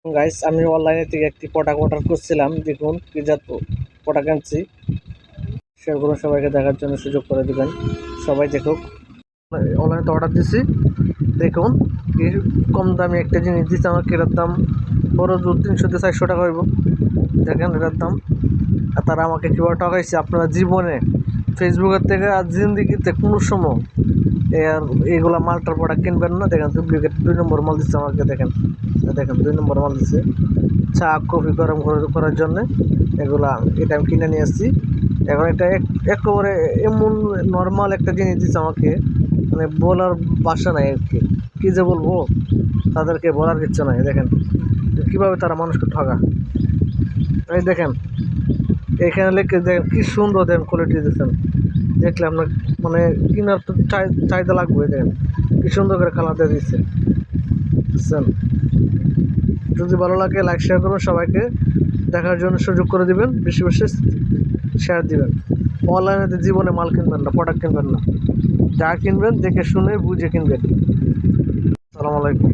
Guys, আমি অনলাইনে থেকে একটি প্রোডাক্ট অর্ডার করছিলাম। দেখুন কি জাত প্রোডাক্ট আনছি। শেয়ার করুন, সবাইকে দেখার জন্য সুযোগ করে দিবেন। সবাই দেখুক। অনলাইনে তো অর্ডার দিছি। দেখুন কি কম দামি একটা জিনিস দিচ্ছে আমার। এটার দাম বড় জোর 300-400 টাকা হইব। দেখেন এটার দাম। আর তারা আমাকে কীভাবে টাকাইছে, আপনারা জীবনে ফেসবুকের থেকে আর জিন্দিগিতে কোনো সময় এইগুলা মালটার প্রোডাক্ট কিনবেন না। দেখেন ডুপ্লিকেট 2 নম্বর মাল দিচ্ছে আমাকে। দেখেন 2 নম্বর মাল দিচ্ছে চা কফি গরম করার জন্যে। এটা আমি কিনে নিয়ে আসছি। এখন এটা একেবারে এমন নর্মাল একটা জিনিস দিচ্ছে আমাকে, মানে বলার ভাষা নাই আর কি। কী যে বলবো, তাদেরকে বলার কিচ্ছু নাই। দেখেন কীভাবে তারা মানুষকে ঠকা। এই দেখেন এখানে লিখে দেখেন কি সুন্দর, দেখেন কোয়ালিটি দিচ্ছেন। দেখলে আপনার মানে কেনার তো চাহিদা লাগবে। দেখেন কি সুন্দর করে কালার দিয়ে দিচ্ছে, বুঝছেন। যদি ভালো লাগে লাইক শেয়ার করুন, সবাইকে দেখার জন্য সুযোগ করে দিবেন, বেশি বেশি শেয়ার দিবেন। অনলাইনে জীবনে মাল কিনবেন না, প্রোডাক্ট কিনবেন না। যা কিনবেন দেখে শুনে বুঝে কিনবেন। আসসালামু আলাইকুম।